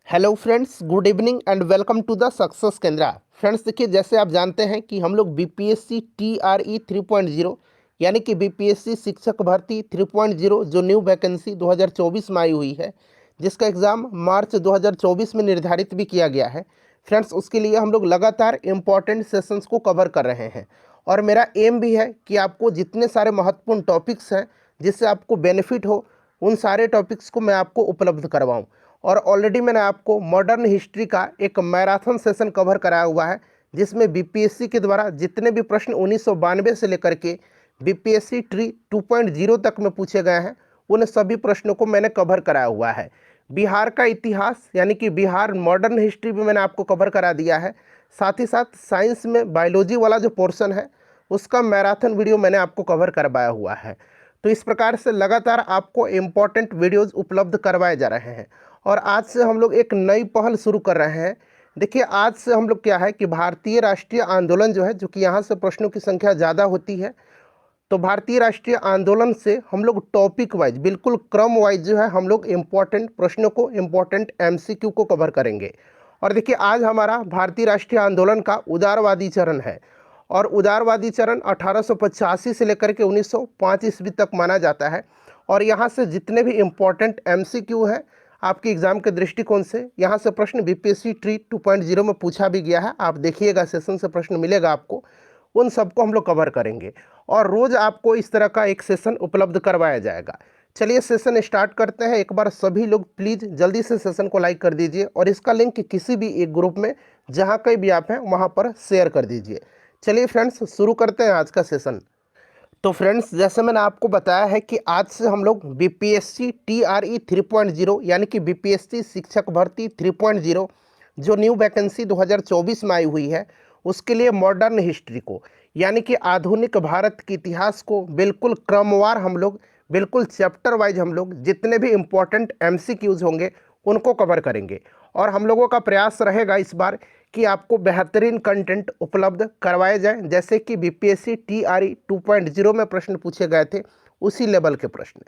Hello friends, good evening and welcome to the success Kendra. Friends देखिए, जैसे आप जानते हैं कि हम लोग बीपीएससी टीआरई 3.0 यानी कि बीपीएससी शिक्षक भर्ती 3.0 जो न्यू वैकेंसी 2024 में आई हुई है, जिसका एग्ज़ाम मार्च 2024 में निर्धारित भी किया गया है। फ्रेंड्स, उसके लिए हम लोग लगातार इम्पॉर्टेंट सेशंस को कवर कर रहे हैं और मेरा एम भी है कि आपको जितने सारे महत्वपूर्ण टॉपिक्स हैं जिससे आपको बेनिफिट हो, उन सारे टॉपिक्स को मैं आपको उपलब्ध करवाऊँ। और ऑलरेडी मैंने आपको मॉडर्न हिस्ट्री का एक मैराथन सेशन कवर कराया हुआ है, जिसमें बीपीएससी के द्वारा जितने भी प्रश्न 1992 से लेकर के बीपीएससी ट्री 2.0 तक में पूछे गए हैं, उन सभी प्रश्नों को मैंने कवर कराया हुआ है। बिहार का इतिहास यानी कि बिहार मॉडर्न हिस्ट्री भी मैंने आपको कवर करा दिया है। साथ ही साथ साइंस में बायोलॉजी वाला जो पोर्शन है, उसका मैराथन वीडियो मैंने आपको कवर करवाया हुआ है। तो इस प्रकार से लगातार आपको इम्पॉर्टेंट वीडियोज़ उपलब्ध करवाए जा रहे हैं। और आज से हम लोग एक नई पहल शुरू कर रहे हैं। देखिए, आज से हम लोग क्या है कि भारतीय राष्ट्रीय आंदोलन जो है, जो कि यहाँ से प्रश्नों की संख्या ज़्यादा होती है, तो भारतीय राष्ट्रीय आंदोलन से हम लोग टॉपिक वाइज, बिल्कुल क्रम वाइज जो है, हम लोग इम्पॉर्टेंट प्रश्नों को, इम्पॉर्टेंट एमसीक्यू को कवर करेंगे। और देखिए, आज हमारा भारतीय राष्ट्रीय आंदोलन का उदारवादी चरण है और उदारवादी चरण 1885 से लेकर के 1905 ईस्वी तक माना जाता है। और यहाँ से जितने भी इम्पॉर्टेंट एमसीक्यू हैं आपके एग्जाम के दृष्टिकोण से, यहाँ से प्रश्न बीपीएससी ट्री 2.0 में पूछा भी गया है। आप देखिएगा, सेशन से प्रश्न मिलेगा आपको, उन सबको हम लोग कवर करेंगे और रोज़ आपको इस तरह का एक सेशन उपलब्ध करवाया जाएगा। चलिए सेशन स्टार्ट करते हैं। एक बार सभी लोग प्लीज़ जल्दी से सेशन को लाइक कर दीजिए और इसका लिंक किसी भी एक ग्रुप में, जहाँ कहीं भी आप हैं, वहाँ पर शेयर कर दीजिए। चलिए फ्रेंड्स, शुरू करते हैं आज का सेशन। तो फ्रेंड्स, जैसे मैंने आपको बताया है कि आज से हम लोग बीपीएससी टीआरई 3.0 यानी कि बीपीएससी शिक्षक भर्ती 3.0 जो न्यू वैकेंसी 2024 में आई हुई है, उसके लिए मॉडर्न हिस्ट्री को यानी कि आधुनिक भारत के इतिहास को बिल्कुल क्रमवार हम लोग, बिल्कुल चैप्टर वाइज हम लोग जितने भी इम्पोर्टेंट एमसीक्यूज होंगे उनको कवर करेंगे। और हम लोगों का प्रयास रहेगा इस बार कि आपको बेहतरीन कंटेंट उपलब्ध करवाए जाएं, जैसे कि बीपीएससी टीआरई 2.0 में प्रश्न पूछे गए थे, उसी लेवल के प्रश्न।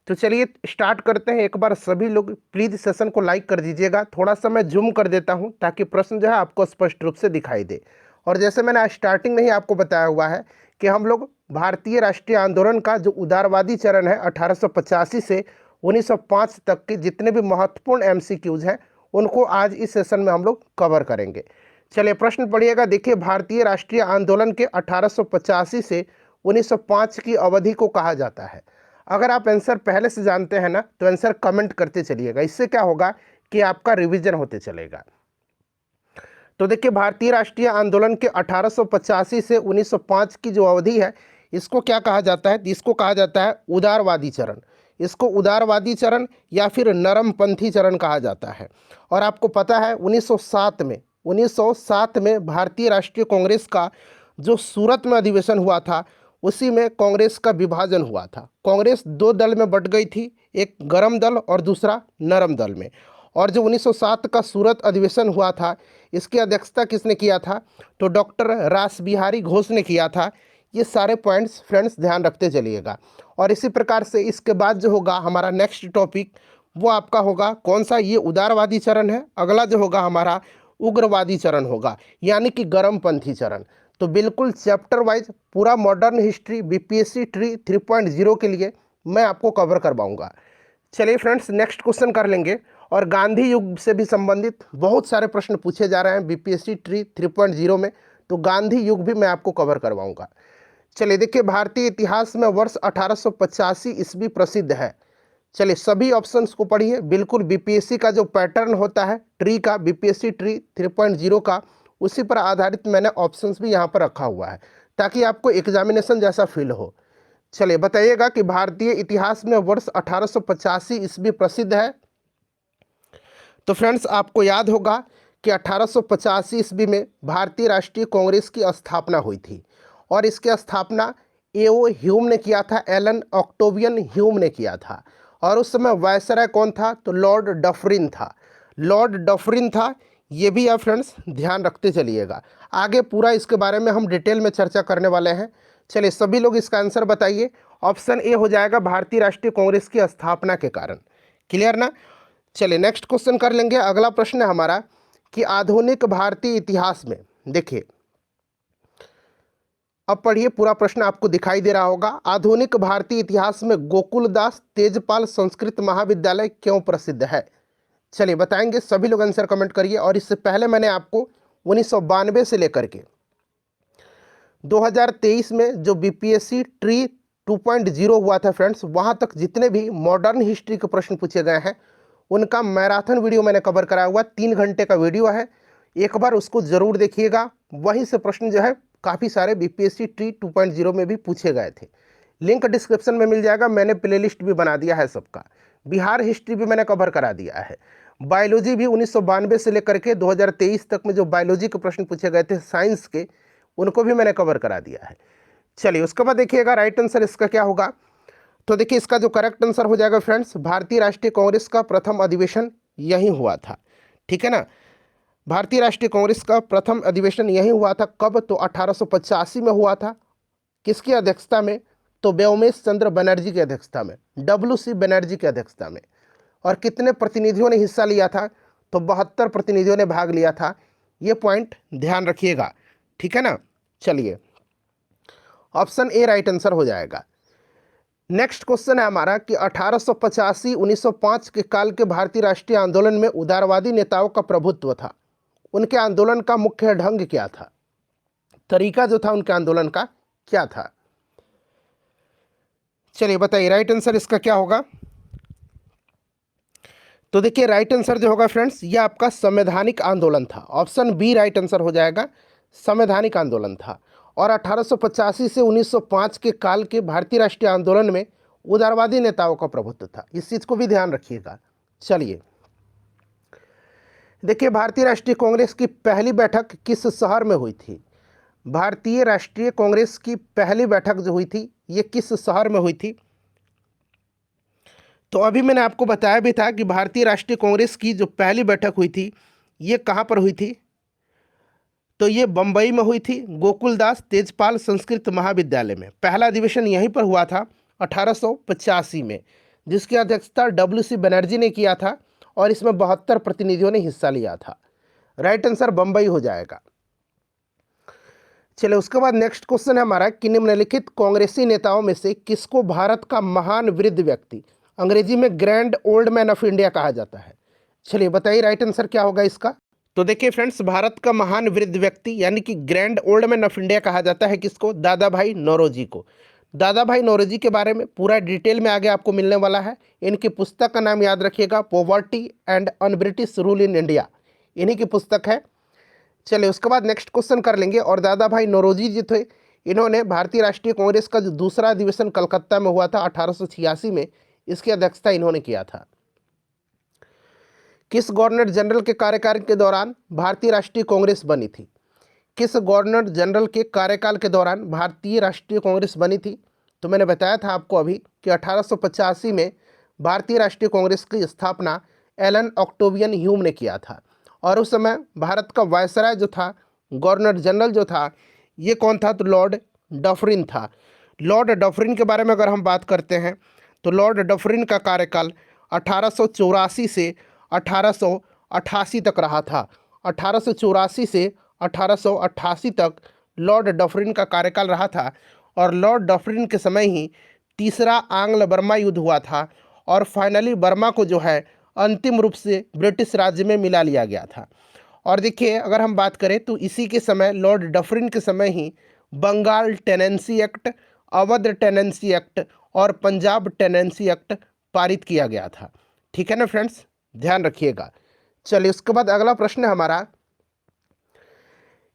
तो चलिए स्टार्ट करते हैं। एक बार सभी लोग प्लीज़ सेशन को लाइक कर दीजिएगा। थोड़ा सा मैं जूम कर देता हूं ताकि प्रश्न जो है आपको स्पष्ट रूप से दिखाई दे। और जैसे मैंने स्टार्टिंग में ही आपको बताया हुआ है कि हम लोग भारतीय राष्ट्रीय आंदोलन का जो उदारवादी चरण है 1885 से 1905 तक के जितने भी महत्वपूर्ण एमसीक्यूज हैं, उनको आज इस सेशन में हम लोग कवर करेंगे। चलिए प्रश्न पढ़िएगा। देखिए, भारतीय राष्ट्रीय आंदोलन के 1885 से 1905 की अवधि को कहा जाता है। अगर आप आंसर पहले से जानते हैं ना, तो आंसर कमेंट करते चलिएगा। इससे क्या होगा कि आपका रिवीजन होते चलेगा। तो देखिए, भारतीय राष्ट्रीय आंदोलन के 1885 से 1905 की जो अवधि है, इसको क्या कहा जाता है? इसको कहा जाता है उदारवादी चरण। इसको उदारवादी चरण या फिर नरमपंथी चरण कहा जाता है। और आपको पता है 1907 में भारतीय राष्ट्रीय कांग्रेस का जो सूरत में अधिवेशन हुआ था, उसी में कांग्रेस का विभाजन हुआ था। कांग्रेस दो दल में बट गई थी, एक गरम दल और दूसरा नरम दल में। और जो 1907 का सूरत अधिवेशन हुआ था, इसकी अध्यक्षता किसने किया था? तो डॉक्टर रासबिहारी घोष ने किया था। ये सारे पॉइंट्स फ्रेंड्स ध्यान रखते चलिएगा। और इसी प्रकार से इसके बाद जो होगा हमारा नेक्स्ट टॉपिक, वो आपका होगा कौन सा? ये उदारवादी चरण है। अगला जो होगा हमारा उग्रवादी चरण होगा, यानी कि गर्मपंथी चरण। तो बिल्कुल चैप्टर वाइज पूरा मॉडर्न हिस्ट्री बीपीएससी ट्री 3.0 के लिए मैं आपको कवर करवाऊंगा। चलिए फ्रेंड्स, नेक्स्ट क्वेश्चन कर लेंगे। और गांधी युग से भी संबंधित बहुत सारे प्रश्न पूछे जा रहे हैं बीपीएससी ट्री 3.0 में, तो गांधी युग भी मैं आपको कवर करवाऊंगा। चलिए देखिए, भारतीय इतिहास में वर्ष 1885 ईस्वी प्रसिद्ध है। चलिए सभी ऑप्शंस को पढ़िए। बिल्कुल बीपीएससी का जो पैटर्न होता है ट्री का, बीपीएससी ट्री 3.0 का, उसी पर आधारित मैंने ऑप्शंस भी यहाँ पर रखा हुआ है ताकि आपको एग्जामिनेशन जैसा फील हो। चलिए बताइएगा कि भारतीय इतिहास में वर्ष 1885 ईस्वी प्रसिद्ध है। तो फ्रेंड्स, आपको याद होगा कि 1885 ईस्वी में भारतीय राष्ट्रीय कांग्रेस की स्थापना हुई थी और इसकी स्थापना एओ ह्यूम ने किया था, एलन ऑक्टेवियन ह्यूम ने किया था। और उस समय वायसराय कौन था? तो लॉर्ड डफरिन था। लॉर्ड डफरिन था। ये भी आप फ्रेंड्स ध्यान रखते चलिएगा। आगे पूरा इसके बारे में हम डिटेल में चर्चा करने वाले हैं। चलिए सभी लोग इसका आंसर बताइए। ऑप्शन ए हो जाएगा भारतीय राष्ट्रीय कांग्रेस की स्थापना के कारण। क्लियर ना? चलिए नेक्स्ट क्वेश्चन कर लेंगे। अगला प्रश्न है हमारा कि आधुनिक भारतीय इतिहास में, देखिए अब पढ़िए, पूरा प्रश्न आपको दिखाई दे रहा होगा। आधुनिक भारतीय इतिहास में गोकुलदास तेजपाल संस्कृत महाविद्यालय क्यों प्रसिद्ध है? चलिए बताएंगे, सभी लोग आंसर कमेंट करिए। और इससे पहले मैंने आपको 1992 से लेकर के 2023 में जो बीपीएससी ट्री 2.0 हुआ था फ्रेंड्स, वहाँ तक जितने भी मॉडर्न हिस्ट्री के प्रश्न पूछे गए हैं उनका मैराथन वीडियो मैंने कवर कराया हुआ, 3 घंटे का वीडियो है, एक बार उसको ज़रूर देखिएगा। वहीं से प्रश्न जो है काफ़ी सारे बीपीएससी ट्री 2.0 में भी पूछे गए थे। लिंक डिस्क्रिप्शन में मिल जाएगा, मैंने प्लेलिस्ट भी बना दिया है सबका। बिहार हिस्ट्री भी मैंने कवर करा दिया है। बायोलॉजी भी 1992 से लेकर के 2023 तक में जो बायोलॉजी के प्रश्न पूछे गए थे साइंस के, उनको भी मैंने कवर करा दिया है। चलिए उसके बाद देखिएगा राइट आंसर इसका क्या होगा। तो देखिए इसका जो करेक्ट आंसर हो जाएगा फ्रेंड्स, भारतीय राष्ट्रीय कांग्रेस का प्रथम अधिवेशन यहीं हुआ था। ठीक है ना, भारतीय राष्ट्रीय कांग्रेस का प्रथम अधिवेशन यहीं हुआ था। कब? तो 1885 में हुआ था। किसकी अध्यक्षता में? तो व्योमेश चंद्र बनर्जी की अध्यक्षता में, WC बनर्जी की अध्यक्षता में। और कितने प्रतिनिधियों ने हिस्सा लिया था? तो 72 प्रतिनिधियों ने भाग लिया था। ये पॉइंट ध्यान रखिएगा, ठीक है ना। चलिए ऑप्शन ए राइट आंसर हो जाएगा। नेक्स्ट क्वेश्चन है हमारा कि 1885-1905 के काल के भारतीय राष्ट्रीय आंदोलन में उदारवादी नेताओं का प्रभुत्व था। उनके आंदोलन का मुख्य ढंग क्या था? तरीका जो था उनके आंदोलन का क्या था? चलिए बताइए राइट आंसर इसका क्या होगा। तो देखिए राइट आंसर जो होगा फ्रेंड्स, ये आपका संवैधानिक आंदोलन था। ऑप्शन बी राइट आंसर हो जाएगा, संवैधानिक आंदोलन था। और 1885 से 1905 के काल के भारतीय राष्ट्रीय आंदोलन में उदारवादी नेताओं का प्रभुत्व था। इस चीज़ को भी ध्यान रखिएगा। चलिए देखिए भारतीय राष्ट्रीय कांग्रेस की पहली बैठक किस शहर में हुई थी? भारतीय राष्ट्रीय कांग्रेस की पहली बैठक जो हुई थी ये किस शहर में हुई थी? तो अभी मैंने आपको बताया भी था कि भारतीय राष्ट्रीय कांग्रेस की जो पहली बैठक हुई थी ये कहाँ पर हुई थी? तो ये बम्बई में हुई थी, गोकुलदास तेजपाल संस्कृत महाविद्यालय में। पहला अधिवेशन यहीं पर हुआ था 1885 में, जिसकी अध्यक्षता WC बनर्जी ने किया था। और इसमें 72 प्रतिनिधियों ने हिस्सा लिया था। राइट आंसर बम्बई हो जाएगा। चलिए उसके बाद नेक्स्ट क्वेश्चन है हमारा कि निम्नलिखित कांग्रेसी नेताओं में से किसको भारत का महान वृद्ध व्यक्ति, अंग्रेजी में grand old man of India कहा जाता है? चलिए बताइए राइट आंसर क्या होगा इसका। तो देखिए फ्रेंड्स, भारत का महान वृद्ध व्यक्ति यानी कि grand old man of India कहा जाता है किसको? दादा भाई नौरोजी को। दादा भाई नौरोजी के बारे में पूरा डिटेल में आगे आपको मिलने वाला है। इनकी पुस्तक का नाम याद रखिएगा, poverty and un British rule in India, इन्हीं की पुस्तक है। चलिए उसके बाद नेक्स्ट क्वेश्चन कर लेंगे। और दादा भाई नौरोजी जी थे, इन्होंने भारतीय राष्ट्रीय कांग्रेस का जो दूसरा अधिवेशन कलकत्ता में हुआ था 1886 में, इसकी अध्यक्षता इन्होंने किया था। किस गवर्नर जनरल के कार्यकाल के दौरान भारतीय राष्ट्रीय कांग्रेस बनी थी? किस गवर्नर जनरल के कार्यकाल के दौरान भारतीय राष्ट्रीय कांग्रेस बनी थी? तो मैंने बताया था आपको अभी कि 1885 में भारतीय राष्ट्रीय कांग्रेस की स्थापना एलन ऑक्टेवियन ह्यूम ने किया था। और उस समय भारत का वायसराय जो था, गवर्नर जनरल जो था, ये कौन था? तो लॉर्ड डफरिन था। लॉर्ड डफरिन के बारे में अगर हम बात करते हैं तो लॉर्ड डफरिन का कार्यकाल 1884 से 1888 तक रहा था। 1884 से 1888 तक लॉर्ड डफरिन का कार्यकाल रहा था। और लॉर्ड डफरिन के समय ही तीसरा आंग्ल बर्मा युद्ध हुआ था। और फाइनली बर्मा को जो है अंतिम रूप से ब्रिटिश राज्य में मिला लिया गया था। और देखिए अगर हम बात करें तो इसी के समय, लॉर्ड डफरिन के समय ही Bengal tenancy act, Awadh tenancy act और पंजाब टेनेंसी एक्ट पारित किया गया था। ठीक है ना फ्रेंड्स, ध्यान रखिएगा। चलिए उसके बाद अगला प्रश्न है हमारा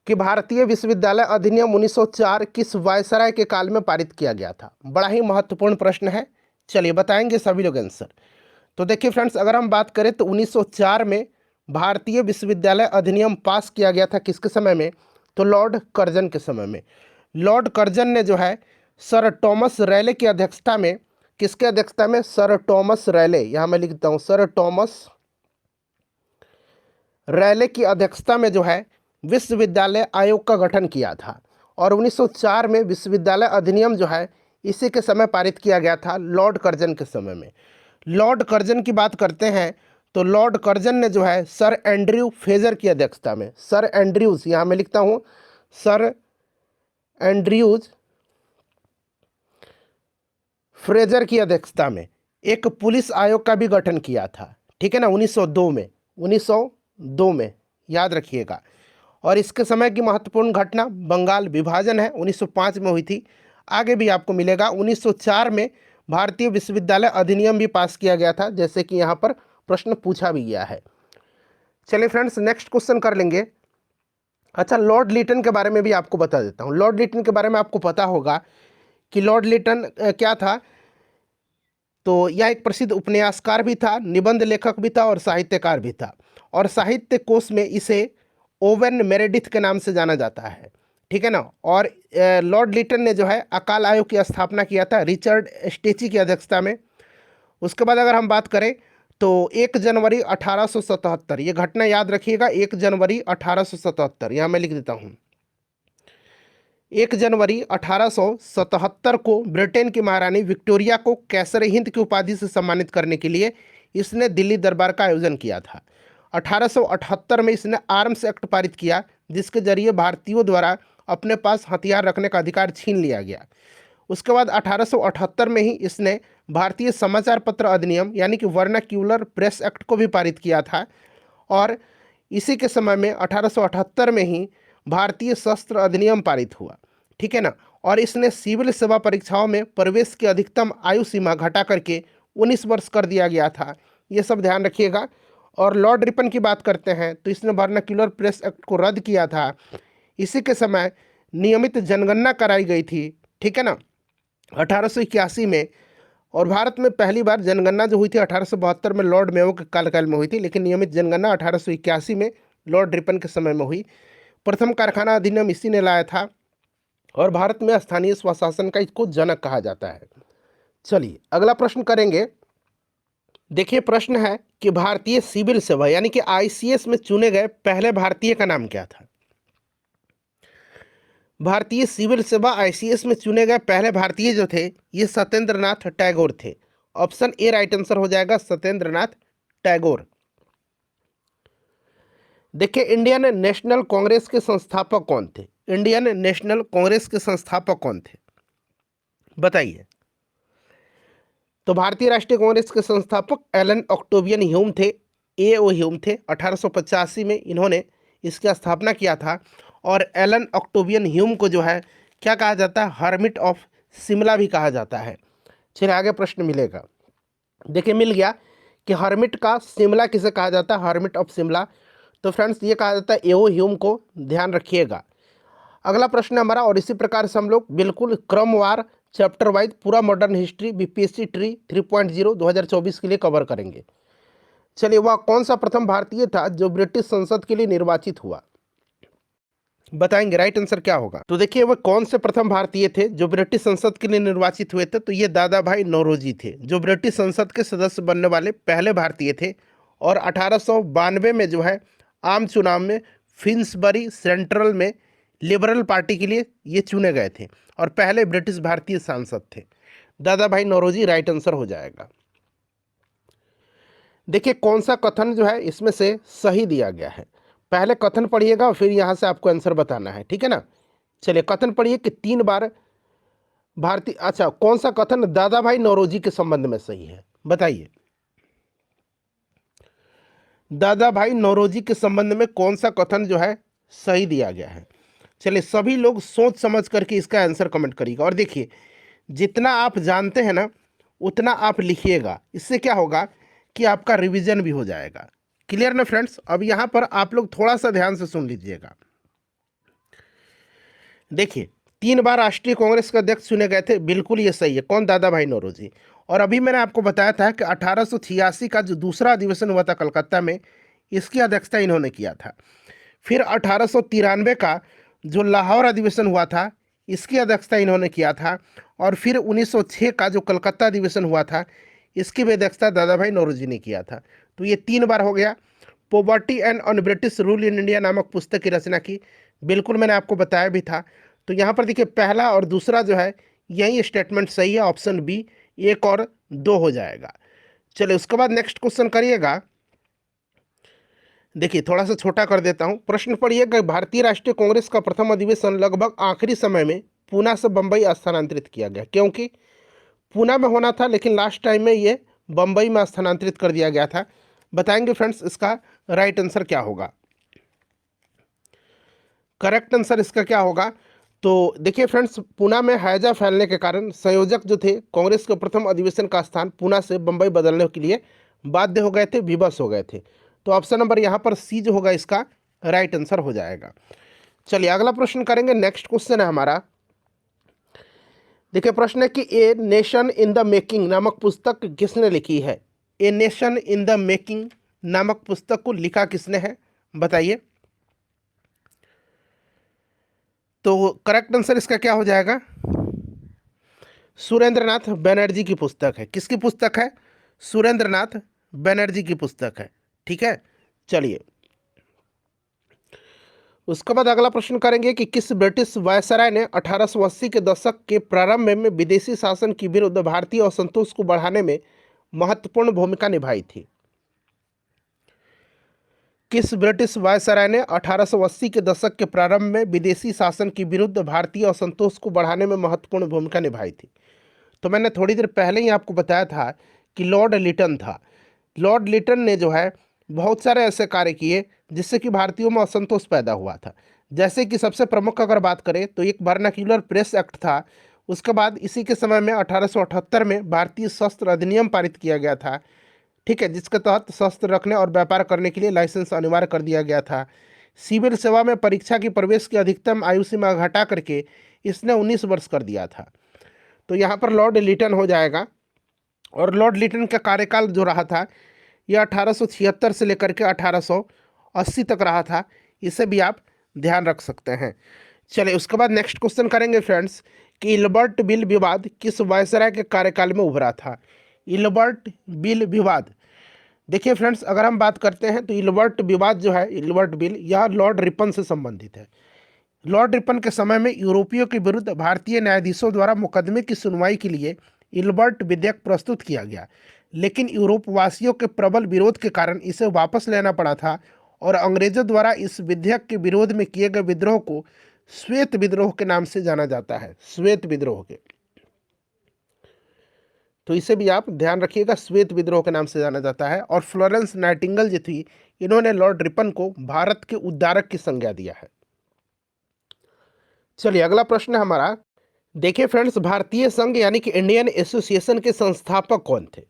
कि भारतीय विश्वविद्यालय अधिनियम 1904 किस वायसराय के काल में पारित किया गया था? बड़ा ही महत्वपूर्ण प्रश्न है। चलिए बताएंगे सभी लोग आंसर। तो देखिए फ्रेंड्स, अगर हम बात करें तो 1904 में भारतीय विश्वविद्यालय अधिनियम पास किया गया था। किसके समय में? तो लॉर्ड कर्जन के समय में। लॉर्ड कर्जन ने जो है सर टॉमस रैले की अध्यक्षता में, किसके अध्यक्षता में? सर टॉमस रैले, यहाँ मैं लिखता हूँ, सर टॉमस रैले की अध्यक्षता में जो है विश्वविद्यालय आयोग का गठन किया था। और 1904 में विश्वविद्यालय अधिनियम जो है इसी के समय पारित किया गया था, लॉर्ड कर्जन के समय में। लॉर्ड कर्जन की बात करते हैं तो लॉर्ड कर्जन ने जो है सर एंड्रयू फ्रेजर की अध्यक्षता में, सर एंड्रयूज, यहाँ मैं लिखता हूँ सर एंड्रयूज फ्रेजर की अध्यक्षता में एक पुलिस आयोग का भी गठन किया था, ठीक है ना, 1902 में, 1902 में, याद रखिएगा। और इसके समय की महत्वपूर्ण घटना बंगाल विभाजन है, 1905 में हुई थी। आगे भी आपको मिलेगा। 1904 में भारतीय विश्वविद्यालय अधिनियम भी पास किया गया था, जैसे कि यहाँ पर प्रश्न पूछा भी गया है। चलिए फ्रेंड्स, नेक्स्ट क्वेश्चन कर लेंगे। अच्छा, लॉर्ड लिटन के बारे में भी आपको बता देता हूँ। लॉर्ड लिटन के बारे में आपको पता होगा कि लॉर्ड लिटन क्या था। तो यह एक प्रसिद्ध उपन्यासकार भी था, निबंध लेखक भी था और साहित्यकार भी था। और साहित्य कोश में इसे ओवेन मेरेडिथ के नाम से जाना जाता है, ठीक है ना। और लॉर्ड लिटन ने जो है अकाल आयोग की स्थापना किया था रिचर्ड स्टेची की अध्यक्षता में। उसके बाद अगर हम बात करें तो 1 जनवरी 1877, ये घटना याद रखिएगा, 1 जनवरी 1877, यहाँ मैं लिख देता हूँ। 1 जनवरी 1877 को ब्रिटेन की महारानी विक्टोरिया को कैसर हिंद की उपाधि से सम्मानित करने के लिए इसने दिल्ली दरबार का आयोजन किया था। 1878 में इसने आर्म्स एक्ट पारित किया, जिसके जरिए भारतीयों द्वारा अपने पास हथियार रखने का अधिकार छीन लिया गया। उसके बाद 1878 में ही इसने भारतीय समाचार पत्र अधिनियम यानी कि वर्नाक्यूलर प्रेस एक्ट को भी पारित किया था। और इसी के समय में 1878 में ही भारतीय शस्त्र अधिनियम पारित हुआ, ठीक है ना। और इसने सिविल सेवा परीक्षाओं में प्रवेश की अधिकतम आयु सीमा घटा करके 19 वर्ष कर दिया गया था, ये सब ध्यान रखिएगा। और लॉर्ड रिपन की बात करते हैं तो इसने वर्नाक्यूलर प्रेस एक्ट को रद्द किया था। इसी के समय नियमित जनगणना कराई गई थी, ठीक है ना, 1881 में। और भारत में पहली बार जनगणना जो हुई थी 1872 में लॉर्ड मेयो के कार्यकाल में हुई थी, लेकिन नियमित जनगणना 1881 में लॉर्ड रिपन के समय में हुई। प्रथम कारखाना अधिनियम इसी ने लाया था। और भारत में स्थानीय स्वशासन का इसको जनक कहा जाता है। चलिए अगला प्रश्न करेंगे। देखिए प्रश्न है कि भारतीय सिविल सेवा यानी कि आईसीएस में चुने गए पहले भारतीय का नाम क्या था। भारतीय सिविल सेवा आईसीएस में चुने गए पहले भारतीय जो थे ये सत्येंद्र नाथ टैगोर थे। ऑप्शन ए राइट आंसर हो जाएगा, सत्येंद्र नाथ टैगोर। देखिए इंडियन नेशनल कांग्रेस के संस्थापक कौन थे। इंडियन नेशनल कांग्रेस के संस्थापक कौन थे, बताइए। तो भारतीय राष्ट्रीय कांग्रेस के संस्थापक एलन ऑक्टेवियन ह्यूम थे, एओ ह्यूम थे। 1885 में इन्होंने इसकी स्थापना किया था। और एलन ऑक्टेवियन ह्यूम को जो है क्या कहा जाता है, हर्मिट ऑफ शिमला भी कहा जाता है। चलिए आगे प्रश्न मिलेगा। देखिए मिल गया कि हर्मिट का शिमला किसे कहा जाता है, हर्मिट ऑफ शिमला। तो फ्रेंड्स ये कहा जाता है एओ ह्यूम को, ध्यान रखिएगा। अगला प्रश्न हमारा, और इसी प्रकार से हम लोग बिल्कुल क्रमवार चैप्टर वाइज पूरा मॉडर्न हिस्ट्री बीपीएससी ट्री 3.0 2024 के लिए कवर करेंगे। चलिए वह कौन सा प्रथम भारतीय था जो ब्रिटिश संसद के लिए निर्वाचित हुआ, बताएंगे राइट आंसर क्या होगा। तो देखिए वह कौन से प्रथम भारतीय थे जो ब्रिटिश संसद के लिए निर्वाचित हुए थे। तो ये दादा भाई नौरोजी थे, जो ब्रिटिश संसद के सदस्य बनने वाले पहले भारतीय थे। और 1892 में जो है आम चुनाव में फिन्सबरी सेंट्रल में लिबरल पार्टी के लिए ये चुने गए थे और पहले ब्रिटिश भारतीय सांसद थे। दादा भाई नौरोजी राइट आंसर हो जाएगा। देखिए कौन सा कथन जो है इसमें से सही दिया गया है, पहले कथन पढ़िएगा फिर यहाँ से आपको आंसर बताना है, ठीक है ना। चलिए कथन पढ़िए कि 3 बार भारतीय, अच्छा कौन सा कथन दादा भाई नौरोजी के संबंध में सही है, बताइए। दादा भाई नौरोजी के संबंध में कौन सा कथन जो है सही दिया गया है। चलिए सभी लोग सोच समझ करके इसका आंसर कमेंट करिएगा। और देखिए जितना आप जानते हैं ना उतना आप लिखिएगा, इससे क्या होगा कि आपका रिवीजन भी हो जाएगा। क्लियर ना फ्रेंड्स। अब यहाँ पर आप लोग थोड़ा सा ध्यान से सुन लीजिएगा। देखिए 3 बार राष्ट्रीय कांग्रेस के अध्यक्ष चुने गए थे, बिल्कुल ये सही है। कौन, दादा भाई नौरोजी। और अभी मैंने आपको बताया था कि 1886 का जो दूसरा अधिवेशन हुआ था कलकत्ता में, इसकी अध्यक्षता इन्होंने किया था। फिर 1893 का जो लाहौर अधिवेशन हुआ था इसकी अध्यक्षता इन्होंने किया था। और फिर 1906 का जो कलकत्ता अधिवेशन हुआ था इसकी भी अध्यक्षता दादा भाई नौरोजी ने किया था। तो ये 3 बार हो गया। Poverty and on British rule in India नामक पुस्तक की रचना की, बिल्कुल मैंने आपको बताया भी था। तो यहाँ पर देखिए पहला और दूसरा जो है यही स्टेटमेंट सही है, ऑप्शन बी 1 और 2 हो जाएगा। चलिए उसके बाद नेक्स्ट क्वेश्चन करिएगा। देखिए थोड़ा सा छोटा कर देता हूँ। प्रश्न पढ़िए कि भारतीय राष्ट्रीय कांग्रेस का प्रथम अधिवेशन लगभग आखिरी समय में पूना से बंबई स्थानांतरित किया गया, क्योंकि पूना में होना था लेकिन लास्ट टाइम में ये बंबई में स्थानांतरित कर दिया गया था। बताएंगे फ्रेंड्स इसका राइट आंसर क्या होगा। करेक्ट आंसर इसका क्या होगा, तो देखिए फ्रेंड्स, पूना में हैजा फैलने के कारण संयोजक जो थे कांग्रेस के प्रथम अधिवेशन का स्थान पूना से बंबई बदलने के लिए बाध्य हो गए थे, विवश हो गए थे। तो ऑप्शन नंबर यहाँ पर सी जो होगा इसका राइट आंसर हो जाएगा। चलिए अगला प्रश्न करेंगे। नेक्स्ट क्वेश्चन है हमारा। देखिए प्रश्न है कि a nation in the making नामक पुस्तक किसने लिखी है। A nation in the making नामक पुस्तक को लिखा किसने है, बताइए। तो करेक्ट आंसर इसका क्या हो जाएगा, सुरेंद्रनाथ बनर्जी की पुस्तक है। किसकी पुस्तक है, सुरेंद्रनाथ बनर्जी की पुस्तक है। ठीक है, चलिए उसके बाद अगला प्रश्न करेंगे कि किस ब्रिटिश वायसराय ने 1880 के दशक के प्रारंभ में विदेशी शासन के विरुद्ध भारतीय असंतोष को बढ़ाने में महत्वपूर्ण भूमिका निभाई थी। किस ब्रिटिश वायसराय ने 1880 के दशक के प्रारंभ में विदेशी शासन के विरुद्ध भारतीय असंतोष को बढ़ाने में महत्वपूर्ण भूमिका निभाई थी। तो मैंने थोड़ी देर पहले ही आपको बताया था कि लॉर्ड लिटन था। लॉर्ड लिटन ने जो है बहुत सारे ऐसे कार्य किए जिससे कि भारतीयों में असंतोष पैदा हुआ था। जैसे कि सबसे प्रमुख अगर बात करें तो एक वर्नाक्यूलर प्रेस एक्ट था। उसके बाद इसी के समय में 1878 में भारतीय शस्त्र अधिनियम पारित किया गया था। ठीक है, जिसके तहत शस्त्र रखने और व्यापार करने के लिए लाइसेंस अनिवार्य कर दिया गया था। सिविल सेवा में परीक्षा की प्रवेश की अधिकतम आयु सीमा घटा करके इसने 19 वर्ष कर दिया था। तो यहाँ पर लॉर्ड लिटन हो जाएगा। और लॉर्ड लिटन का कार्यकाल जो रहा था यह 1876 से लेकर के 1880 तक रहा था। इसे भी आप ध्यान रख सकते हैं। चलिए उसके बाद नेक्स्ट क्वेश्चन करेंगे फ्रेंड्स कि इल्बर्ट बिल विवाद किस वायसराय के कार्यकाल में उभरा था। इल्बर्ट बिल विवाद, देखिए फ्रेंड्स, अगर हम बात करते हैं तो इल्बर्ट विवाद जो है, इल्बर्ट बिल, यह लॉर्ड रिपन से संबंधित है। लॉर्ड रिपन के समय में यूरोपियों के विरुद्ध भारतीय न्यायाधीशों द्वारा मुकदमे की सुनवाई के लिए इल्बर्ट विधेयक प्रस्तुत किया गया, लेकिन यूरोपवासियों के प्रबल विरोध के कारण इसे वापस लेना पड़ा था और अंग्रेजों द्वारा इस विधेयक के विरोध में किए गए विद्रोह को श्वेत विद्रोह के नाम से जाना जाता है। श्वेत विद्रोह के, तो इसे भी आप ध्यान रखिएगा, श्वेत विद्रोह के नाम से जाना जाता है। और फ्लोरेंस नाइटिंगेल जो थी, इन्होंने लॉर्ड रिपन को भारत के उद्धारक की संज्ञा दिया है। चलिए अगला प्रश्न है हमारा। देखिए फ्रेंड्स, भारतीय संघ यानी कि इंडियन एसोसिएशन के संस्थापक कौन थे।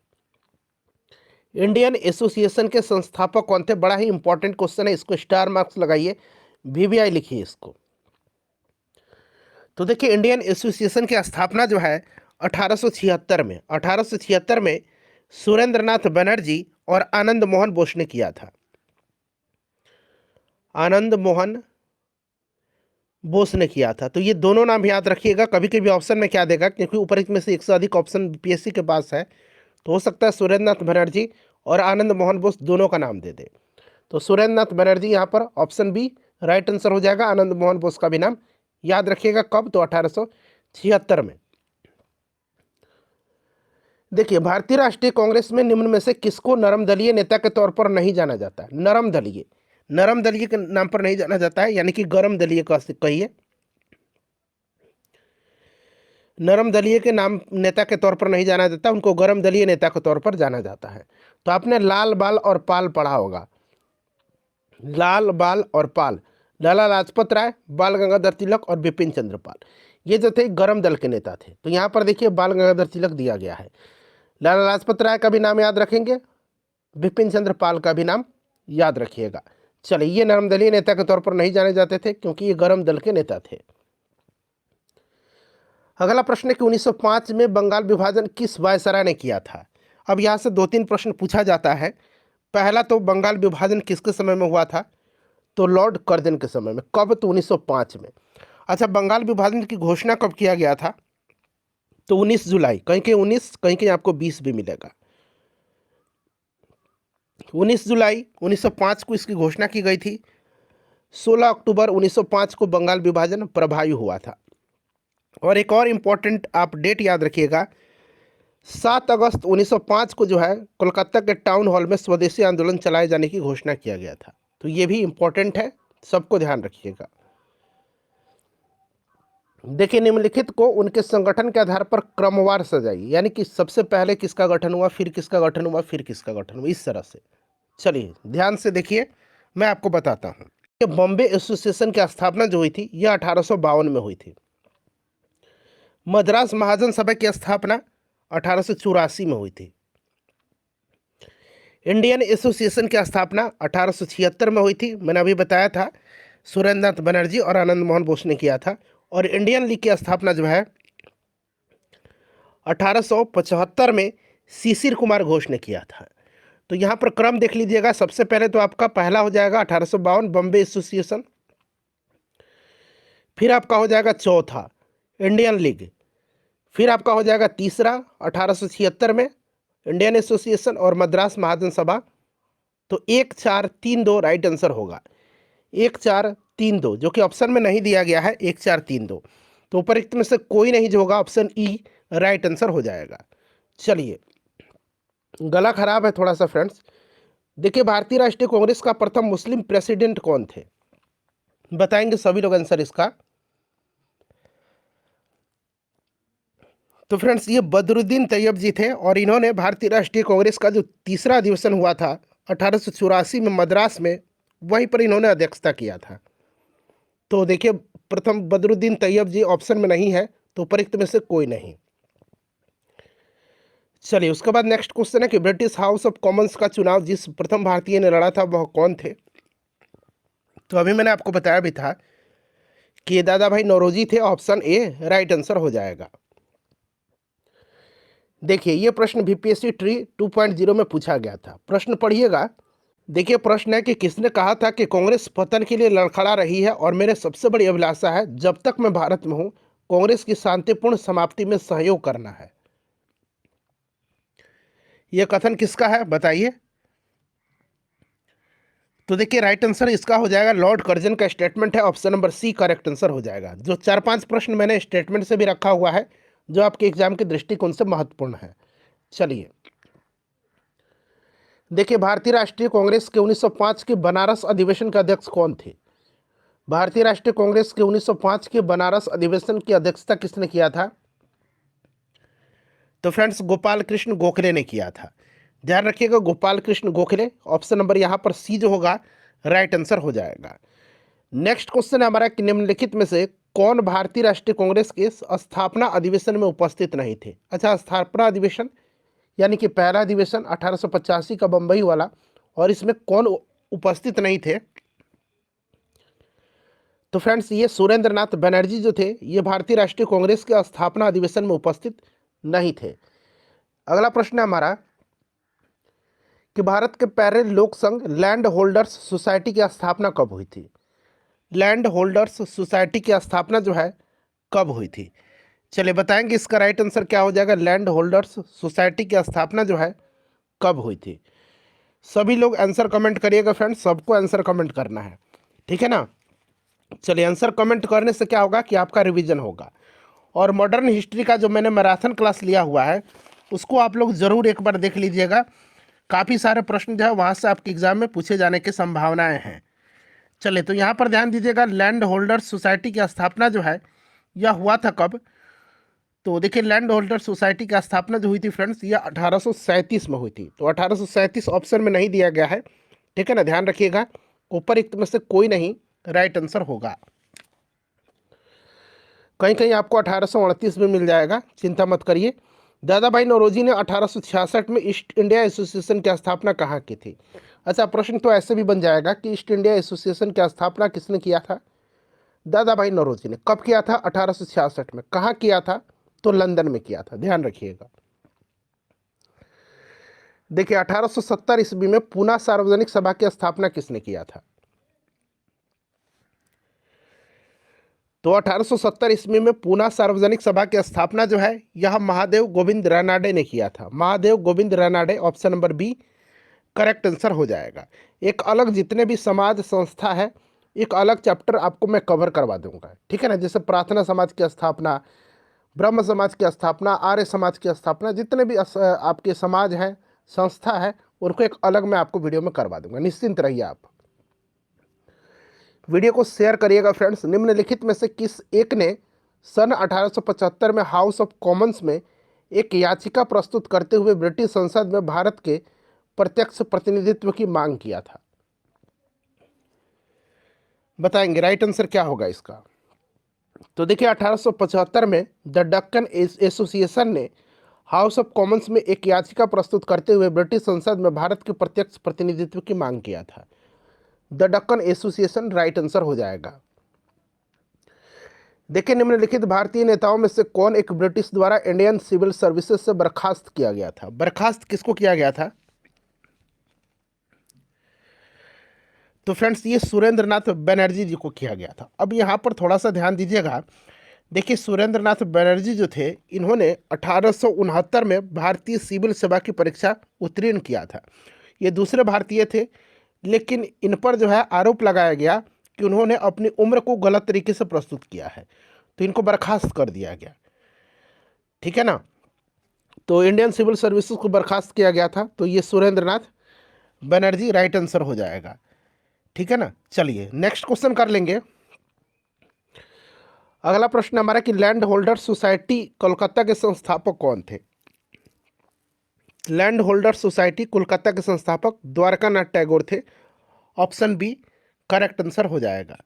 इंडियन एसोसिएशन के संस्थापक कौन थे, बड़ा ही इंपॉर्टेंट क्वेश्चन है, इसको स्टार मार्क्स लगाइए, वीवीआई लिखिए इसको। तो देखिए इंडियन एसोसिएशन की स्थापना जो है 1876 में सुरेंद्रनाथ बनर्जी और आनंद मोहन बोस ने किया था। आनंद मोहन बोस ने किया था। तो ये दोनों नाम याद रखिएगा। कभी कभी ऑप्शन में क्या देगा, क्योंकि ऊपर में से एक से अधिक ऑप्शन बीपीएससी के पास है, तो हो सकता है सुरेंद्रनाथ बनर्जी और आनंद मोहन बोस दोनों का नाम दे दे। तो सुरेंद्रनाथ बनर्जी यहाँ पर ऑप्शन बी राइट आंसर हो जाएगा। आनंद मोहन बोस का भी नाम याद रखिएगा। कब, तो 1876 में। देखिए भारतीय राष्ट्रीय कांग्रेस में निम्न में से किसको नरम दलीय नेता के तौर पर नहीं जाना जाता है। नरम दलीय, नरम दलीय के नाम पर नहीं जाना जाता है, यानी कि गरम दलीय का कहिए। नरम दलीय के नाम नेता के तौर पर नहीं जाना जाता, उनको गरम दलीय नेता के तौर पर जाना जाता है। तो आपने लाल बाल और पाल पढ़ा होगा। लाल बाल और पाल, लाला लाजपत राय, बाल गंगाधर तिलक और बिपिन चंद्र पाल, ये जो थे गरम दल के नेता थे। तो यहाँ पर देखिए बाल गंगाधर तिलक दिया गया है। लाला लाजपत राय का भी नाम याद रखेंगे, बिपिन चंद्र पाल का भी नाम याद रखिएगा। चलिए ये नरम दलीय नेता के तौर पर नहीं जाने जाते थे, क्योंकि ये गरम दल के नेता थे। अगला प्रश्न है कि 1905 में बंगाल विभाजन किस वायसराय ने किया था। अब यहाँ से 2-3 प्रश्न पूछा जाता है। पहला तो बंगाल विभाजन किसके समय में हुआ था, तो लॉर्ड कर्जन के समय में। कब, तो 1905 में। अच्छा, बंगाल विभाजन की घोषणा कब किया गया था, तो 19 जुलाई, कहीं कहीं 19, कहीं कहीं आपको 20 भी मिलेगा। 19 जुलाई 1905 को इसकी घोषणा की गई थी। 16 अक्टूबर 1905 को बंगाल विभाजन प्रभावी हुआ था। और एक और इम्पोर्टेंट आप डेट याद रखिएगा, 7 अगस्त 1905 को जो है कोलकाता के टाउन हॉल में स्वदेशी आंदोलन चलाए जाने की घोषणा किया गया था। तो ये भी इम्पोर्टेंट है, सबको ध्यान रखिएगा। देखिए, निम्नलिखित को उनके संगठन के आधार पर क्रमवार सजाइए, यानी कि सबसे पहले किसका गठन हुआ, फिर किसका गठन हुआ, फिर किसका गठन हुआ, इस तरह से। चलिए ध्यान से देखिए, मैं आपको बताता हूँ। ये बॉम्बे एसोसिएशन की स्थापना जो हुई थी यह 1852 में हुई थी। मद्रास महाजन सभा की स्थापना 1884 में हुई थी। इंडियन एसोसिएशन की स्थापना 1876 में हुई थी, मैंने अभी बताया था, सुरेंद्रनाथ बनर्जी और आनंद मोहन बोस ने किया था। और इंडियन लीग की स्थापना जो है 1875 में शिशिर कुमार घोष ने किया था। तो यहाँ पर क्रम देख लीजिएगा, सबसे पहले तो आपका पहला हो जाएगा 1852 बॉम्बे एसोसिएशन, फिर आपका हो जाएगा चौथा इंडियन लीग, फिर आपका हो जाएगा तीसरा 1876 में इंडियन एसोसिएशन और मद्रास महाजन सभा। तो 1432 राइट आंसर होगा, 1432, जो कि ऑप्शन में नहीं दिया गया है 1432। तो उपरोक्त में से कोई नहीं जो होगा, ऑप्शन ई राइट आंसर हो जाएगा। चलिए, गला खराब है थोड़ा सा फ्रेंड्स। देखिए, भारतीय राष्ट्रीय कांग्रेस का प्रथम मुस्लिम प्रेसिडेंट कौन थे, बताएंगे सभी लोग आंसर इसका। तो फ्रेंड्स, ये बदरुद्दीन तैयब जी थे और इन्होंने भारतीय राष्ट्रीय कांग्रेस का जो तीसरा अधिवेशन हुआ था 1884 में मद्रास में, वहीं पर इन्होंने अध्यक्षता किया था। तो देखिए, प्रथम बदरुद्दीन तैयब जी ऑप्शन में नहीं है, तो उपरोक्त में से कोई नहीं। चलिए, उसके बाद नेक्स्ट क्वेश्चन है कि ब्रिटिश हाउस ऑफ कॉमन्स का चुनाव जिस प्रथम भारतीय ने लड़ा था वह कौन थे। तो अभी मैंने आपको बताया भी था कि दादा भाई नौरोजी थे, ऑप्शन ए राइट आंसर हो जाएगा। देखिए, ये प्रश्न बीपीएससी ट्री 2.0 में पूछा गया था, प्रश्न पढ़िएगा। देखिए, प्रश्न है कि किसने कहा था कि कांग्रेस पतन के लिए लड़खड़ा रही है और मेरे सबसे बड़ी अभिलाषा है जब तक मैं भारत में हूं कांग्रेस की शांतिपूर्ण समाप्ति में सहयोग करना है। यह कथन किसका है बताइए। तो देखिए, राइट आंसर इसका हो जाएगा लॉर्ड कर्जन का स्टेटमेंट है, option number C correct answer हो जाएगा। जो 4-5 प्रश्न मैंने स्टेटमेंट से भी रखा हुआ है जो आपके एग्जाम के दृष्टिकोण से महत्वपूर्ण है। चलिए, देखिए, भारतीय राष्ट्रीय कांग्रेस के 1905 के बनारस अधिवेशन के अध्यक्ष कौन थे। भारतीय राष्ट्रीय कांग्रेस के 1905 के बनारस अधिवेशन की अध्यक्षता किसने किया था। तो फ्रेंड्स, गोपाल कृष्ण गोखले ने किया था। ध्यान रखिएगा, गोपाल कृष्ण गोखले, ऑप्शन नंबर यहाँ पर सी जो होगा राइट आंसर हो जाएगा। नेक्स्ट क्वेश्चन है हमारा कि निम्नलिखित में से कौन भारतीय राष्ट्रीय कांग्रेस के स्थापना अधिवेशन में उपस्थित नहीं थे। अच्छा, स्थापना अधिवेशन यानी कि पहला अधिवेशन 1885 का बम्बई वाला, और इसमें कौन उपस्थित नहीं थे। तो फ्रेंड्स, ये सुरेंद्रनाथ बनर्जी जो थे ये भारतीय राष्ट्रीय कांग्रेस के स्थापना अधिवेशन में उपस्थित नहीं थे। अगला प्रश्न है हमारा कि भारत के पहले लोक संघ लैंड होल्डर्स सोसाइटी की स्थापना कब हुई थी। लैंड होल्डर्स सोसाइटी की स्थापना जो है कब हुई थी। चलिए बताएंगे इसका राइट आंसर क्या हो जाएगा। लैंड होल्डर्स सोसाइटी की स्थापना जो है कब हुई थी। सभी लोग आंसर कमेंट करिएगा फ्रेंड्स, सबको आंसर कमेंट करना है, ठीक है ना। चलिए, आंसर कमेंट करने से क्या होगा कि आपका रिवीजन होगा। और मॉडर्न हिस्ट्री का जो मैंने मैराथन क्लास लिया हुआ है उसको आप लोग ज़रूर एक बार देख लीजिएगा। काफ़ी सारे प्रश्न जो है वहाँ से आपके एग्जाम में पूछे जाने की संभावनाएं हैं। चलिए, तो यहाँ पर ध्यान दीजिएगा, लैंड होल्डर्स सोसाइटी की स्थापना जो है यह हुआ था कब। तो देखिए, लैंड होल्डर सोसाइटी की स्थापना जो हुई थी फ्रेंड्स यह 1837 में हुई थी। तो 1837 ऑप्शन में नहीं दिया गया है, ठीक है ना, ध्यान रखिएगा। ऊपर एक में से कोई नहीं राइट आंसर होगा। कहीं कहीं आपको 1838 में मिल जाएगा, चिंता मत करिए। दादा भाई नौरोजी ने 1866 में ईस्ट इंडिया एसोसिएशन की स्थापना कहाँ की थी। अच्छा, प्रश्न तो ऐसे भी बन जाएगा कि ईस्ट इंडिया एसोसिएशन की स्थापना किसने किया था। दादा भाई नौरोजी ने। कब किया था। 1866 में। कहाँ किया था। तो लंदन में किया था, ध्यान रखिएगा। देखिए, 1870 ईस्वी में पूना सार्वजनिक सभा की स्थापना किसने किया था। तो 1870 ईस्वी में पूना सार्वजनिक सभा की स्थापना जो है यह महादेव गोविंद रानाडे ने किया था। Mahadev Govind Ranade, option number B correct answer हो जाएगा। एक अलग जितने भी समाज संस्था है एक अलग चैप्टर आपको मैं कवर करवा दूंगा, ठीक है ना। जैसे प्रार्थना समाज की स्थापना, ब्रह्म समाज की स्थापना, आर्य समाज की स्थापना, जितने भी आपके समाज हैं, संस्था है, उनको एक अलग मैं आपको वीडियो में करवा दूंगा, निश्चिंत रहिए आप। वीडियो को शेयर करिएगा फ्रेंड्स। निम्नलिखित में से किस एक ने सन 1875 में हाउस ऑफ कॉमन्स में एक याचिका प्रस्तुत करते हुए ब्रिटिश संसद में भारत के प्रत्यक्ष प्रतिनिधित्व की मांग किया था? बताएंगे राइट आंसर क्या होगा इसका। तो देखिए 1875 में द डक्कन एसोसिएशन ने हाउस ऑफ कॉमन्स में एक याचिका प्रस्तुत करते हुए ब्रिटिश संसद में भारत के प्रत्यक्ष प्रतिनिधित्व की मांग किया था। The Deccan association right answer हो जाएगा। देखिए निम्नलिखित भारतीय नेताओं में से कौन एक ब्रिटिश द्वारा इंडियन सिविल सर्विसेज से बर्खास्त किया गया था? बर्खास्त किसको किया गया था? तो फ्रेंड्स ये सुरेंद्र नाथ बनर्जी जी को किया गया था। अब यहाँ पर थोड़ा सा ध्यान दीजिएगा। देखिए सुरेंद्र नाथ बनर्जी जो थे, इन्होंने 1869 में भारतीय सिविल सेवा की परीक्षा उत्तीर्ण किया था। ये दूसरे भारतीय थे, लेकिन इन पर जो है आरोप लगाया गया कि उन्होंने अपनी उम्र को गलत तरीके से प्रस्तुत किया है, तो इनको बर्खास्त कर दिया गया। ठीक है ना। तो इंडियन सिविल सर्विसेज को बर्खास्त किया गया था। तो ये सुरेंद्र नाथ बनर्जी राइट आंसर हो जाएगा। ठीक है ना। चलिए नेक्स्ट क्वेश्चन कर लेंगे। अगला प्रश्न हमारा कि लैंड होल्डर सोसाइटी कोलकाता के संस्थापक कौन थे? लैंड होल्डर सोसाइटी कोलकाता के संस्थापक द्वारकानाथ टैगोर थे। ऑप्शन बी करेक्ट आंसर हो जाएगा।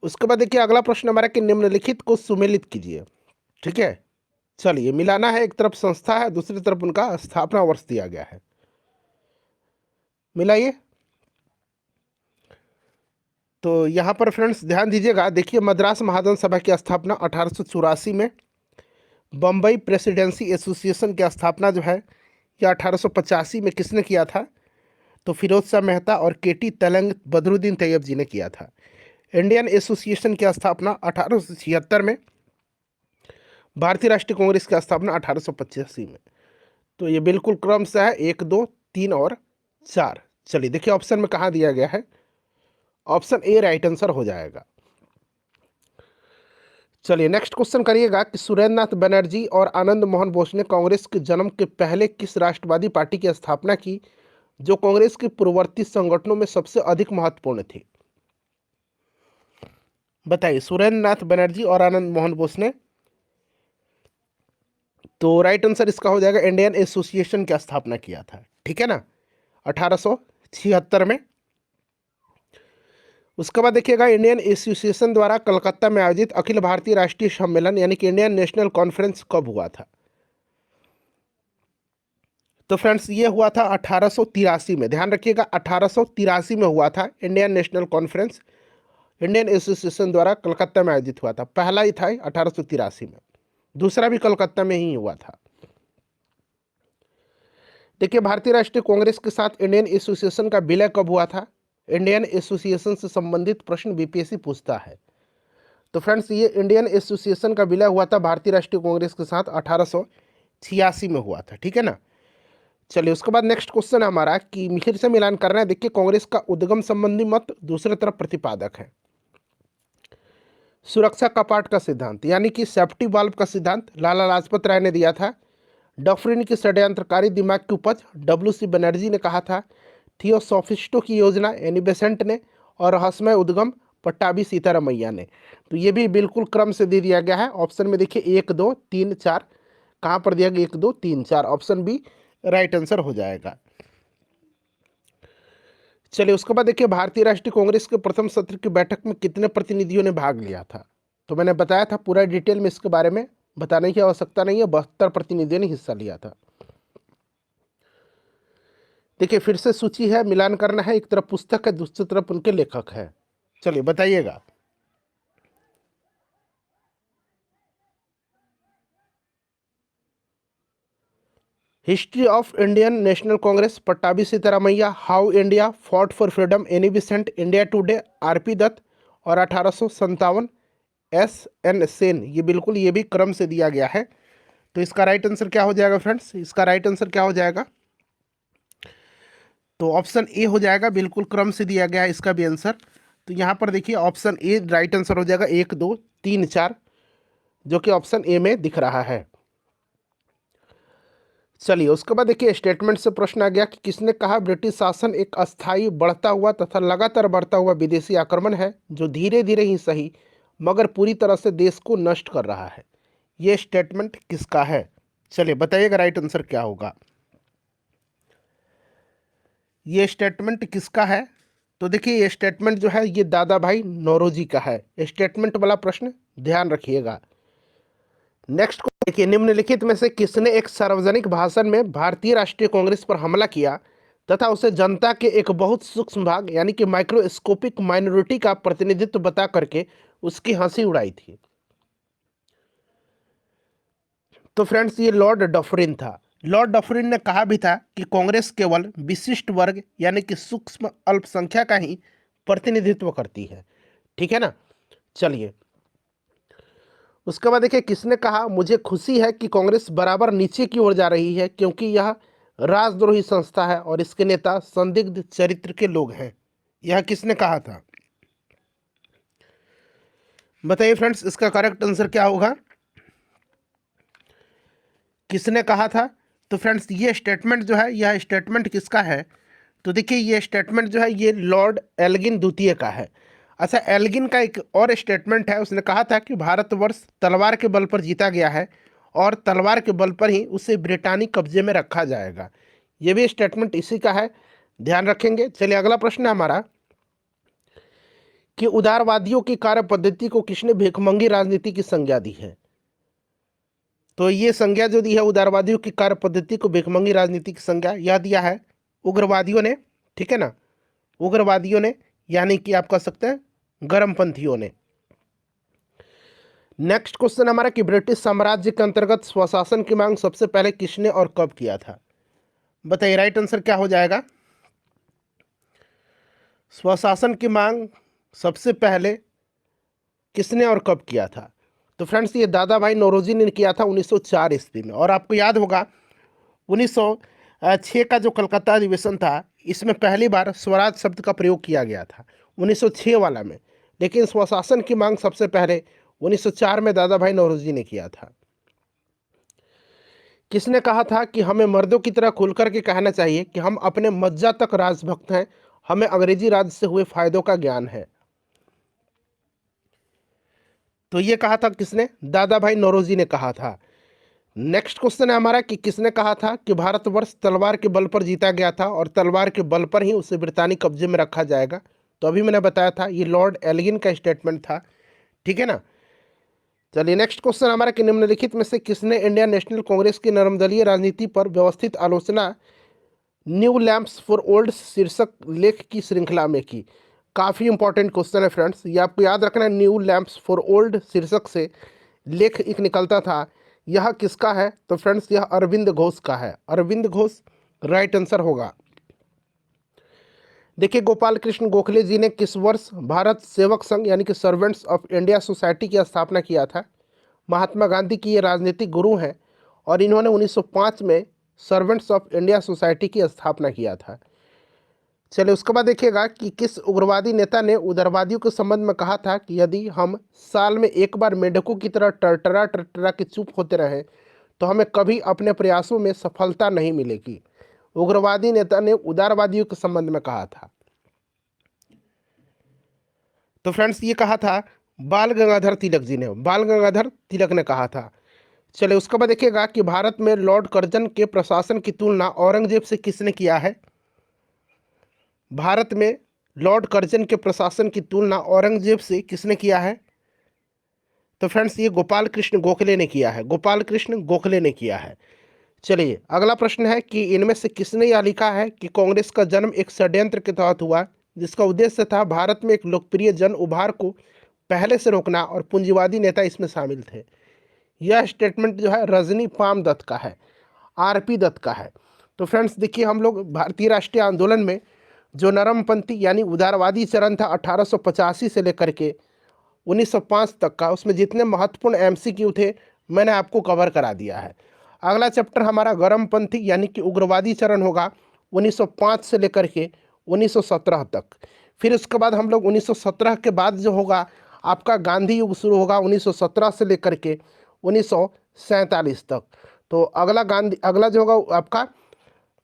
उसके बाद देखिए अगला प्रश्न हमारा कि निम्नलिखित को सुमेलित कीजिए। ठीक है। चलिए मिलाना है, एक तरफ संस्था है, दूसरी तरफ उनका स्थापना वर्ष दिया गया है। मिलाइए। तो यहाँ पर फ्रेंड्स ध्यान दीजिएगा। देखिए मद्रास महाजन सभा की स्थापना 1884 में, बम्बई प्रेसिडेंसी एसोसिएशन की स्थापना जो है यह 1885 में किसने किया था? तो फिरोज शाह मेहता और केटी तेलंग बदरुद्दीन तैयब जी ने किया था। इंडियन एसोसिएशन की स्थापना 1876 में, भारतीय राष्ट्रीय कांग्रेस की स्थापना 1885 में। तो ये बिल्कुल क्रम से है 1, 2, 3 और 4। चलिए देखिए ऑप्शन में कहाँ दिया गया है। ऑप्शन ए राइट आंसर हो जाएगा। चलिए नेक्स्ट क्वेश्चन करिएगा कि सुरेंद्र नाथ बनर्जी और आनंद मोहन बोस ने कांग्रेस के जन्म के पहले किस राष्ट्रवादी पार्टी की स्थापना की जो कांग्रेस के पूर्ववर्ती संगठनों में सबसे अधिक महत्वपूर्ण थी? बताइए सुरेंद्र नाथ बनर्जी और आनंद मोहन बोस ने। तो राइट आंसर इसका हो जाएगा इंडियन एसोसिएशन की स्थापना किया था। ठीक है ना, 1876 में। उसके बाद देखिएगा इंडियन एसोसिएशन द्वारा कलकत्ता में आयोजित अखिल भारतीय राष्ट्रीय सम्मेलन यानी कि इंडियन नेशनल कॉन्फ्रेंस कब हुआ था? तो फ्रेंड्स ये हुआ था 1883 में। ध्यान रखिएगा 1883 में हुआ था Indian national conference, Indian association द्वारा कलकत्ता में आयोजित हुआ था। पहला ही था 1883 में, दूसरा भी कलकत्ता में ही हुआ था। देखिए भारतीय राष्ट्रीय कांग्रेस के साथ इंडियन एसोसिएशन का विलय कब हुआ था? इंडियन एसोसिएशन से संबंधित प्रश्न बीपीएससी पूछता है। तो फ्रेंड्स ये इंडियन एसोसिएशन का विलय हुआ था भारतीय राष्ट्रीय कांग्रेस के साथ 1886 में हुआ था। ठीक है ना। चलिए उसके बाद नेक्स्ट क्वेश्चन है हमारा कि फिर से मिलान करना है। देखिए कांग्रेस का उद्गम संबंधी मत दूसरी तरफ प्रतिपादक है। सुरक्षा कपाट का सिद्धांत यानी कि सेफ्टी वाल्व का सिद्धांत लाला लाजपत राय ने दिया था। डफरिन की षड्यंत्रकारी दिमाग की उपज WC बनर्जी ने कहा था। थियोसॉफिस्टों की योजना एनी बेसेंट ने, और रहस्यमय उद्गम पट्टाभी सीतारामैया ने। तो ये भी बिल्कुल क्रम से दे दिया गया है। ऑप्शन में देखिए 1, 2, 3, 4 कहाँ पर दिया गया? 1, 2, 3, 4। ऑप्शन बी राइट आंसर हो जाएगा। चलिए उसके बाद देखिए भारतीय राष्ट्रीय कांग्रेस के प्रथम सत्र की बैठक में कितने प्रतिनिधियों ने भाग लिया था? तो मैंने बताया था पूरा डिटेल में इसके बारे में बताने की आवश्यकता नहीं है। 72 प्रतिनिधियों ने हिस्सा लिया था। देखिए फिर से सूची है, मिलान करना है। एक तरफ पुस्तक है, दूसरी तरफ उनके लेखक है। चलिए बताइएगा। History of Indian National Congress Pattabhi Sitaramayya, how India fought for freedom Annie Besant, India Today RP Dutt, और 1857 SN सेन। ये बिल्कुल ये भी क्रम से दिया गया है। तो इसका राइट आंसर क्या हो जाएगा फ्रेंड्स? इसका राइट आंसर क्या हो जाएगा? तो ऑप्शन ए हो जाएगा। बिल्कुल क्रम से दिया गया है इसका भी आंसर। तो यहाँ पर देखिए ऑप्शन ए राइट आंसर हो जाएगा। 1, 2, 3, 4 जो कि ऑप्शन ए में दिख रहा है। चलिए उसके बाद देखिए स्टेटमेंट से प्रश्न आ गया कि किसने कहा ब्रिटिश शासन एक अस्थायी बढ़ता हुआ तथा लगातार बढ़ता हुआ विदेशी आक्रमण है जो धीरे धीरे ही सही मगर पूरी तरह से देश को नष्ट कर रहा है। ये स्टेटमेंट किसका है? चलिए बताइएगा राइट आंसर क्या होगा। ये स्टेटमेंट किसका है? तो देखिए ये स्टेटमेंट जो है ये दादा भाई नौरोजी का है। स्टेटमेंट वाला प्रश्न ध्यान रखिएगा। नेक्स्ट को देखिए, निम्नलिखित में से किसने एक सार्वजनिक भाषण में भारतीय राष्ट्रीय कांग्रेस पर हमला किया तथा उसे जनता के एक बहुत सूक्ष्म भाग यानी कि माइक्रोस्कोपिक माइनॉरिटी का प्रतिनिधित्व बता करके उसकी हंसी उड़ाई थी? तो फ्रेंड्स ये लॉर्ड डफरिन था। लॉर्ड डफरिन ने कहा भी था कि कांग्रेस केवल विशिष्ट वर्ग यानी कि सूक्ष्म अल्पसंख्या का ही प्रतिनिधित्व करती है। ठीक है ना। चलिए उसके बाद देखिए, किसने कहा मुझे खुशी है कि कांग्रेस बराबर नीचे की ओर जा रही है क्योंकि यह राजद्रोही संस्था है और इसके नेता संदिग्ध चरित्र के लोग हैं? यह किसने कहा था? बताइए फ्रेंड्स, इसका करेक्ट आंसर क्या होगा? किसने कहा था? तो फ्रेंड्स ये स्टेटमेंट जो है, यह स्टेटमेंट किसका है? तो देखिए ये स्टेटमेंट जो है ये लॉर्ड एल्गिन द्वितीय का है। अच्छा, एल्गिन का एक और स्टेटमेंट है। उसने कहा था कि भारतवर्ष तलवार के बल पर जीता गया है और तलवार के बल पर ही उसे ब्रिटानी कब्जे में रखा जाएगा। ये भी स्टेटमेंट इसी का है, ध्यान रखेंगे। चलिए अगला प्रश्न है हमारा कि उदारवादियों की कार्य पद्धति को किसने भिखमंगी राजनीति की संज्ञा दी है? तो ये संज्ञा जो दी है उदारवादियों की कार्य पद्धति को भिखमंगी राजनीति की संज्ञा, यह दिया है उग्रवादियों ने। ठीक है ना, उग्रवादियों ने, यानी कि आप कह सकते हैं गर्मपंथियों ने। नेक्स्ट क्वेश्चन हमारा कि ब्रिटिश साम्राज्य के अंतर्गत स्वशासन की मांग सबसे पहले किसने और कब किया था? बताइए राइट आंसर क्या हो जाएगा। स्वशासन की मांग सबसे पहले किसने और कब किया था? तो फ्रेंड्स ये दादा भाई नौरोजी ने किया था 1904 ईस्वी में। और आपको याद होगा 1906 का जो कलकत्ता अधिवेशन था, इसमें पहली बार स्वराज शब्द का प्रयोग किया गया था 1906 वाला में। लेकिन स्वशासन की मांग सबसे पहले 1904 में दादा भाई नौरोजी ने किया था। किसने कहा था कि हमें मर्दों की तरह खुलकर के कहना चाहिए कि हम अपने मज्जा तक राजभक्त हैं, हमें अंग्रेजी राज से हुए फायदों का ज्ञान है? तो ये कहा था किसने? दादा भाई नौरोजी ने कहा था। नेक्स्ट क्वेश्चन है हमारा कि किसने कहा था कि भारतवर्ष तलवार के बल पर जीता गया था और तलवार के बल पर ही उसे ब्रितानी कब्जे में रखा जाएगा? तो अभी मैंने बताया था ये लॉर्ड एल्गिन का स्टेटमेंट था। ठीक है ना। चलिए नेक्स्ट क्वेश्चन हमारा कि निम्नलिखित में से किसने इंडियन नेशनल कांग्रेस की नरमदलीय राजनीति पर व्यवस्थित आलोचना न्यू लैंप्स फॉर ओल्ड शीर्षक लेख की श्रृंखला में की? काफ़ी इंपॉर्टेंट क्वेश्चन है फ्रेंड्स, ये आपको याद रखना है। न्यू लैंप्स फॉर ओल्ड शीर्षक से लेख एक निकलता था। यह किसका है? तो फ्रेंड्स यह अरविंद घोष का है। अरविंद घोष राइट आंसर होगा। देखिए गोपाल कृष्ण गोखले जी ने किस वर्ष भारत सेवक संघ यानी कि सर्वेंट्स ऑफ इंडिया सोसाइटी की स्थापना किया था? महात्मा गांधी की ये राजनीतिक गुरु हैं और इन्होंने 1905 में सर्वेंट्स ऑफ इंडिया सोसाइटी की स्थापना किया था। चलिए उसके बाद देखिएगा कि किस उग्रवादी नेता ने उदारवादियों के संबंध में कहा था कि यदि हम साल में एक बार मेंढकों की तरह टरटरा टरटरा के चुप होते रहें तो हमें कभी अपने प्रयासों में सफलता नहीं मिलेगी? उग्रवादी नेता ने उदारवादियों के संबंध में कहा था। तो फ्रेंड्स ये कहा था बाल गंगाधर तिलक जी ने, बाल गंगाधर तिलक ने कहा था। चलिए उसके बाद देखिएगा कि भारत में लॉर्ड कर्जन के प्रशासन की तुलना औरंगजेब से किसने किया है? भारत में लॉर्ड कर्जन के प्रशासन की तुलना औरंगजेब से किसने किया है? तो फ्रेंड्स ये गोपाल कृष्ण गोखले ने किया है। गोपाल कृष्ण गोखले ने किया है। चलिए अगला प्रश्न है कि इनमें से किसने यह लिखा है कि कांग्रेस का जन्म एक षड्यंत्र के तहत हुआ जिसका उद्देश्य था भारत में एक लोकप्रिय जन उभार को पहले से रोकना और पूंजीवादी नेता इसमें शामिल थे? यह स्टेटमेंट जो है रजनी पाम दत्त का है, आरपी दत्त का है। तो फ्रेंड्स देखिए हम लोग भारतीय राष्ट्रीय आंदोलन में जो नरमपंथी यानी उदारवादी चरण था 1885 से लेकर के 1905 तक का, उसमें जितने महत्वपूर्ण एमसीक्यू थे मैंने आपको कवर करा दिया है। अगला चैप्टर हमारा गर्मपंथी यानी कि उग्रवादी चरण होगा 1905 से लेकर के 1917 तक। फिर उसके बाद हम लोग 1917 के बाद जो होगा आपका गांधी युग शुरू होगा 1917 से लेकर के 1947 तक। तो अगला जो होगा आपका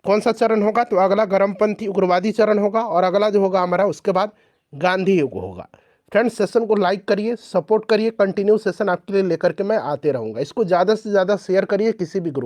कौन सा चरण होगा, तो अगला गर्मपंथी उग्रवादी चरण होगा, और अगला जो होगा हमारा उसके बाद गांधी युग होगा। फ्रेंड्स, सेशन को लाइक करिए, सपोर्ट करिए, कंटिन्यू सेशन आपके लिए लेकर के मैं आते रहूँगा। इसको ज़्यादा से ज़्यादा शेयर करिए किसी भी ग्रुप